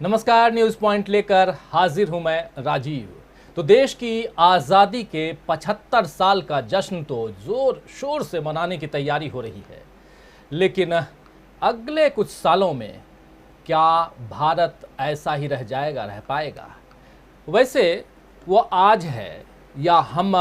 नमस्कार, news point लेकर हाजिर हूं मैं राजीव। तो देश की आज़ादी के 75 साल का जश्न तो जोर शोर से मनाने की तैयारी हो रही है, लेकिन अगले कुछ सालों में क्या भारत ऐसा ही रह जाएगा, रह पाएगा? वैसे वो आज है या हम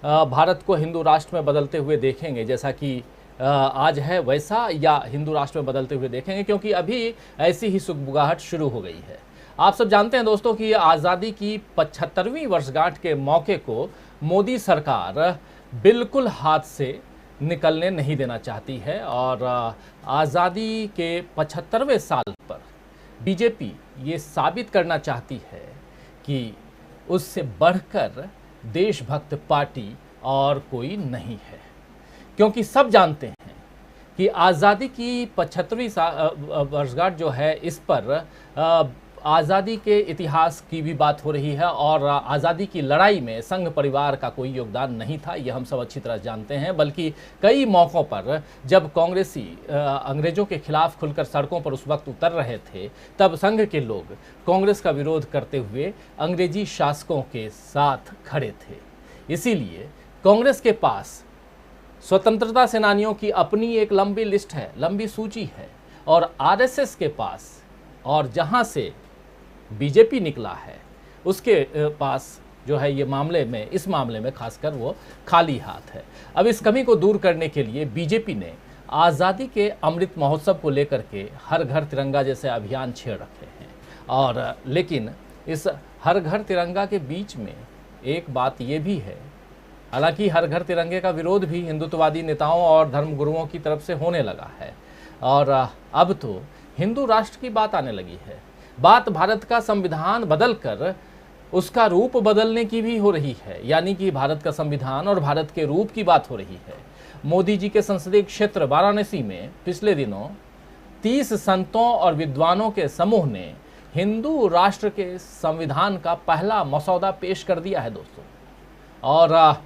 भारत को हिंदू राष्ट्र में बदलते हुए देखेंगे, जैसा कि आज है वैसा, या हिंदू राष्ट्र में बदलते हुए देखेंगे? क्योंकि अभी ऐसी ही सुगबुगाहट शुरू हो गई है। आप सब जानते हैं दोस्तों कि आज़ादी की 75वीं वर्षगांठ के मौके को मोदी सरकार बिल्कुल हाथ से निकलने नहीं देना चाहती है और आज़ादी के 75वें साल पर बीजेपी ये साबित करना चाहती है कि उससे बढ़कर देशभक्त पार्टी और कोई नहीं है। क्योंकि सब जानते हैं कि आज़ादी की 75वीं वर्षगांठ जो है, इस पर आज़ादी के इतिहास की भी बात हो रही है और आज़ादी की लड़ाई में संघ परिवार का कोई योगदान नहीं था, यह हम सब अच्छी तरह जानते हैं। बल्कि कई मौक़ों पर जब कांग्रेसी अंग्रेज़ों के खिलाफ खुलकर सड़कों पर उस वक्त उतर रहे थे, तब संघ के लोग कांग्रेस का विरोध करते हुए अंग्रेजी शासकों के साथ खड़े थे। इसीलिए कांग्रेस के पास स्वतंत्रता सेनानियों की अपनी एक लंबी लिस्ट है, लंबी सूची है, और आरएसएस के पास, और जहां से बीजेपी निकला है उसके पास जो है ये इस मामले में खासकर वो खाली हाथ है। अब इस कमी को दूर करने के लिए बीजेपी ने आज़ादी के अमृत महोत्सव को लेकर के हर घर तिरंगा जैसे अभियान छेड़ रखे हैं। और लेकिन इस हर घर तिरंगा के बीच में एक बात ये भी है, हालांकि हर घर तिरंगे का विरोध भी हिंदुत्ववादी नेताओं और धर्मगुरुओं की तरफ से होने लगा है और अब तो हिंदू राष्ट्र की बात आने लगी है। बात भारत का संविधान बदलकर उसका रूप बदलने की भी हो रही है, यानी कि भारत का संविधान और भारत के रूप की बात हो रही है। मोदी जी के संसदीय क्षेत्र वाराणसी में पिछले दिनों 30 संतों और विद्वानों के समूह ने हिंदू राष्ट्र के संविधान का पहला मसौदा पेश कर दिया है दोस्तों। और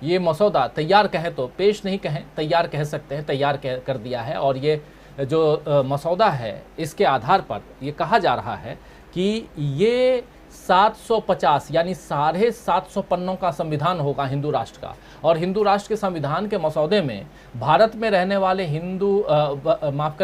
ये मसौदा तैयार कहें तो पेश नहीं कहें, तैयार कह सकते हैं, तैयार कर दिया है। और ये जो मसौदा है, इसके आधार पर ये कहा जा रहा है कि ये 750 यानी 750 पन्नों का संविधान होगा हिंदू राष्ट्र का। और हिंदू राष्ट्र के संविधान के मसौदे में भारत में रहने वाले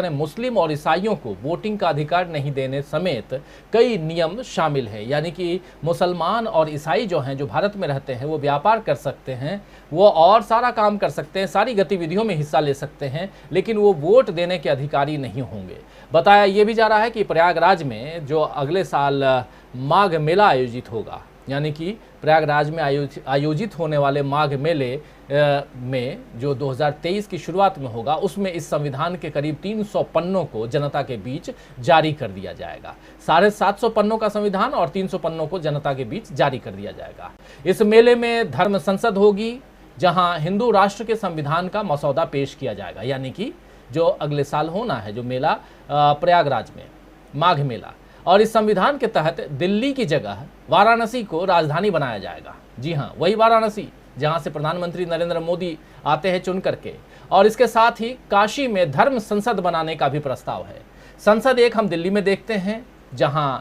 मुस्लिम और ईसाइयों को वोटिंग का अधिकार नहीं देने समेत कई नियम शामिल है। यानी कि मुसलमान और ईसाई जो हैं, जो भारत में रहते हैं, वो व्यापार कर सकते हैं, वो और सारा काम कर सकते हैं, सारी गतिविधियों में हिस्सा ले सकते हैं, लेकिन वो वोट देने के अधिकारी नहीं होंगे। बताया ये भी जा रहा है कि प्रयागराज में जो अगले साल माघ मेला आयोजित होगा, यानी कि प्रयागराज में आयोजित होने वाले माघ मेले में जो 2023 की शुरुआत में होगा, उसमें इस संविधान के करीब 300 पन्नों को जनता के बीच जारी कर दिया जाएगा। 750 पन्नों का संविधान और 300 पन्नों को जनता के बीच जारी कर दिया जाएगा। इस मेले में धर्म संसद होगी, जहां हिंदू राष्ट्र के संविधान का मसौदा पेश किया जाएगा, यानी कि जो अगले साल होना है जो मेला प्रयागराज में, माघ मेला। और इस संविधान के तहत दिल्ली की जगह वाराणसी को राजधानी बनाया जाएगा। जी हाँ, वही वाराणसी जहां से प्रधानमंत्री नरेंद्र मोदी आते हैं चुन करके। और इसके साथ ही काशी में धर्म संसद बनाने का भी प्रस्ताव है। संसद एक हम दिल्ली में देखते हैं, जहां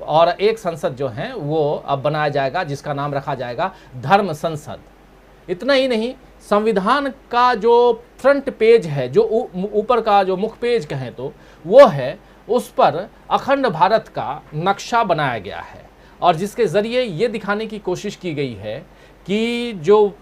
और एक संसद जो है वो अब बनाया जाएगा, जिसका नाम रखा जाएगा धर्म संसद। इतना ही नहीं, संविधान का जो फ्रंट पेज है, जो ऊपर का जो मुख पेज कहें तो वो है, उस पर अखंड भारत का नक्शा बनाया गया है। और जिसके ज़रिए ये दिखाने की कोशिश की गई है कि जो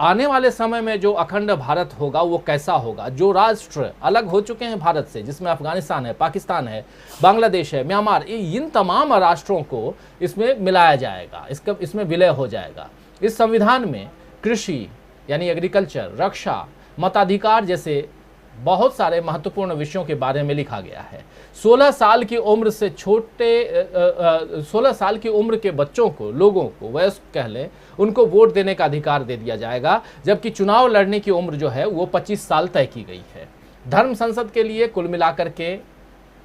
आने वाले समय में जो अखंड भारत होगा वो कैसा होगा। जो राष्ट्र अलग हो चुके हैं भारत से, जिसमें अफगानिस्तान है, पाकिस्तान है, बांग्लादेश है, म्यांमार, इन तमाम राष्ट्रों को इसमें मिलाया जाएगा, इसमें विलय हो जाएगा। इस संविधान में कृषि यानी एग्रीकल्चर, रक्षा, मताधिकार जैसे बहुत सारे महत्वपूर्ण विषयों के बारे में लिखा गया है। 16 साल की उम्र से 16 साल की उम्र के बच्चों को, लोगों को, वयस्क कह लें, उनको वोट देने का अधिकार दे दिया जाएगा, जबकि चुनाव लड़ने की उम्र जो है वो 25 साल तय की गई है। धर्म संसद के लिए कुल मिलाकर के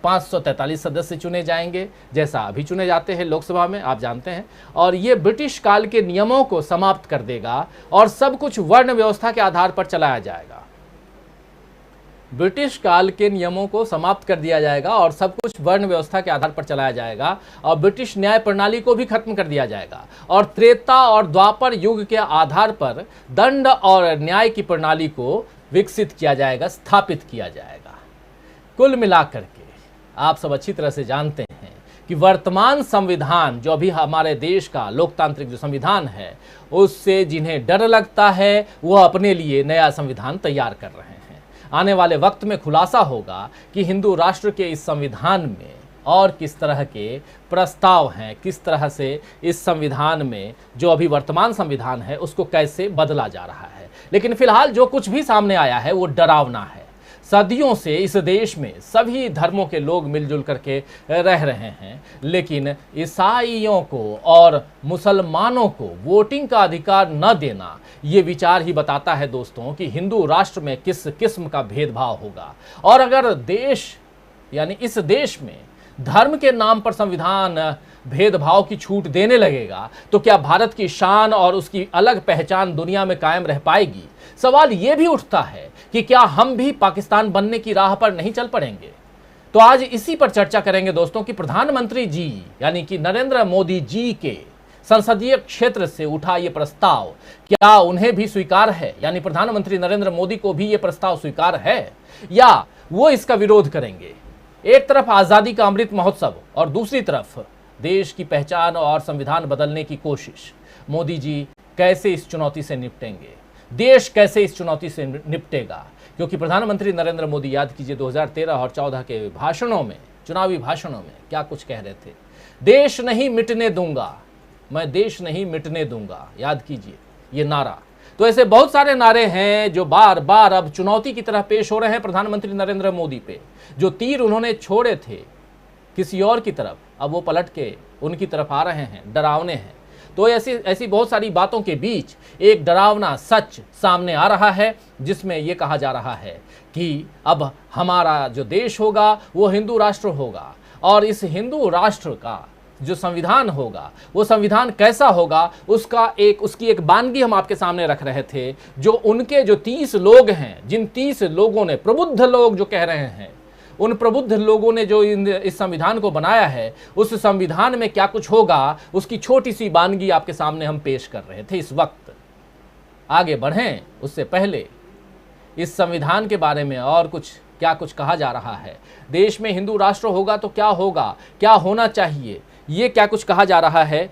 543 सदस्य चुने जाएंगे, जैसा अभी चुने जाते हैं लोकसभा में, आप जानते हैं। और ये ब्रिटिश काल के नियमों को समाप्त कर देगा और सब कुछ वर्ण व्यवस्था के आधार पर चलाया जाएगा। ब्रिटिश काल के नियमों को समाप्त कर दिया जाएगा और सब कुछ वर्ण व्यवस्था के आधार पर चलाया जाएगा और ब्रिटिश न्याय प्रणाली को भी खत्म कर दिया जाएगा और त्रेता और द्वापर युग के आधार पर दंड और न्याय की प्रणाली को विकसित किया जाएगा, स्थापित किया जाएगा। कुल मिलाकर के आप सब अच्छी तरह से जानते हैं कि वर्तमान संविधान जो अभी हमारे देश का लोकतांत्रिक जो संविधान है, उससे जिन्हें डर लगता है वो अपने लिए नया संविधान तैयार कर रहे हैं। आने वाले वक्त में खुलासा होगा कि हिंदू राष्ट्र के इस संविधान में और किस तरह के प्रस्ताव हैं, किस तरह से इस संविधान में जो अभी वर्तमान संविधान है उसको कैसे बदला जा रहा है। लेकिन फिलहाल जो कुछ भी सामने आया है वो डरावना है। सदियों से इस देश में सभी धर्मों के लोग मिलजुल करके रह रहे हैं, लेकिन ईसाइयों को और मुसलमानों को वोटिंग का अधिकार न देना ये विचार ही बताता है दोस्तों कि हिंदू राष्ट्र में किस किस्म का भेदभाव होगा। और अगर देश यानी इस देश में धर्म के नाम पर संविधान भेदभाव की छूट देने लगेगा तो क्या भारत की शान और उसकी अलग पहचान दुनिया में कायम रह पाएगी? सवाल यह भी उठता है कि क्या हम भी पाकिस्तान बनने की राह पर नहीं चल पड़ेंगे? तो आज इसी पर चर्चा करेंगे दोस्तों कि प्रधानमंत्री जी यानी कि नरेंद्र मोदी जी के संसदीय क्षेत्र से उठा ये प्रस्ताव क्या उन्हें भी स्वीकार है, यानी प्रधानमंत्री नरेंद्र मोदी को भी ये प्रस्ताव स्वीकार है या वो इसका विरोध करेंगे? एक तरफ आजादी का अमृत महोत्सव और दूसरी तरफ देश की पहचान और संविधान बदलने की कोशिश। मोदी जी कैसे इस चुनौती से निपटेंगे? देश कैसे इस चुनौती से निपटेगा? क्योंकि प्रधानमंत्री नरेंद्र मोदी याद कीजिए 2013 और 14 के भाषणों में, चुनावी भाषणों में क्या कुछ कह रहे थे। देश नहीं मिटने दूंगा, मैं देश नहीं मिटने दूंगा, याद कीजिए ये नारा। तो ऐसे बहुत सारे नारे हैं जो बार बार अब चुनौती की तरह पेश हो रहे हैं प्रधानमंत्री नरेंद्र मोदी पे। जो तीर उन्होंने छोड़े थे किसी और की तरफ, अब वो पलट के उनकी तरफ आ रहे हैं, डरावने हैं। तो ऐसी बहुत सारी बातों के बीच एक डरावना सच सामने आ रहा है जिसमें यह कहा जा रहा है कि अब हमारा जो देश होगा वो हिंदू राष्ट्र होगा और इस हिंदू राष्ट्र का जो संविधान होगा वो संविधान कैसा होगा उसकी एक वानगी हम आपके सामने रख रहे थे। जो उनके जो 30 लोग हैं, जिन 30 लोगों ने, प्रबुद्ध लोग जो कह रहे हैं, उन प्रबुद्ध लोगों ने जो इस संविधान को बनाया है, उस संविधान में क्या कुछ होगा उसकी छोटी सी वानगी आपके सामने हम पेश कर रहे थे। इस वक्त आगे बढ़ें उससे पहले इस संविधान के बारे में और क्या कुछ कहा जा रहा है। देश में हिंदू राष्ट्र होगा तो क्या होगा, क्या होना चाहिए, ये क्या कुछ कहा जा रहा है।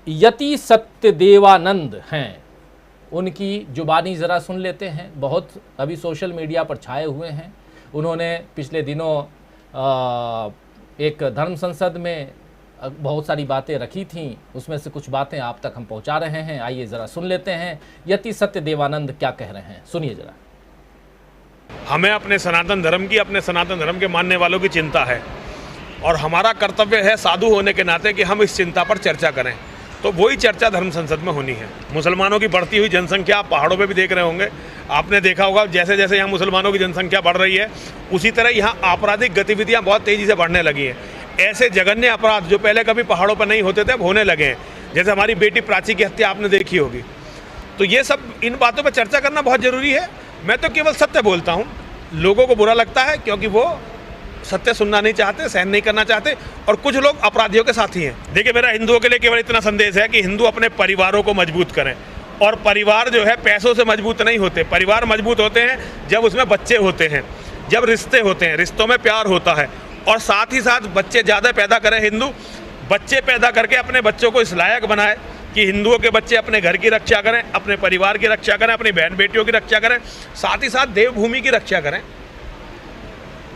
यति सत्यदेवानंद हैं, उनकी जुबानी ज़रा सुन लेते हैं। बहुत अभी सोशल मीडिया पर छाए हुए हैं। उन्होंने पिछले दिनों एक धर्म संसद में बहुत सारी बातें रखी थीं, उसमें से कुछ बातें आप तक हम पहुंचा रहे हैं। आइए ज़रा सुन लेते हैं यति सत्यदेवानंद क्या कह रहे हैं, सुनिए ज़रा। हमें अपने सनातन धर्म की, अपने सनातन धर्म के मानने वालों की चिंता है और हमारा कर्तव्य है साधु होने के नाते कि हम इस चिंता पर चर्चा करें। तो वही चर्चा धर्म संसद में होनी है। मुसलमानों की बढ़ती हुई जनसंख्या आप पहाड़ों पे भी देख रहे होंगे, आपने देखा होगा जैसे जैसे यहाँ मुसलमानों की जनसंख्या बढ़ रही है उसी तरह यहाँ आपराधिक गतिविधियाँ बहुत तेज़ी से बढ़ने लगी हैं। ऐसे जघन्य अपराध जो पहले कभी पहाड़ों पर नहीं होते थे अब होने लगे हैं। जैसे हमारी बेटी प्राची की हत्या आपने देखी होगी। तो ये सब, इन बातों पर चर्चा करना बहुत ज़रूरी है। मैं तो केवल सत्य बोलता हूँ, लोगों को बुरा लगता है क्योंकि वो सत्य सुनना नहीं चाहते, सहन नहीं करना चाहते और कुछ लोग अपराधियों के साथी हैं। देखिए, मेरा हिंदुओं के लिए केवल इतना संदेश है कि हिंदू अपने परिवारों को मजबूत करें। और परिवार जो है पैसों से मजबूत नहीं होते। परिवार मजबूत होते हैं जब उसमें बच्चे होते हैं, जब रिश्ते होते हैं, रिश्तों में प्यार होता है और साथ ही साथ बच्चे ज़्यादा पैदा करें। हिंदू बच्चे पैदा करके अपने बच्चों को इस लायक बनाए कि हिंदुओं के बच्चे अपने घर की रक्षा करें, अपने परिवार की रक्षा करें, अपनी बहन बेटियों की रक्षा करें, साथ ही साथ देवभूमि की रक्षा करें,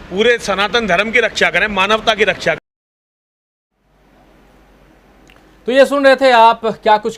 पूरे सनातन धर्म की रक्षा करें, मानवता की रक्षा करें। तो ये सुन रहे थे आप क्या कुछ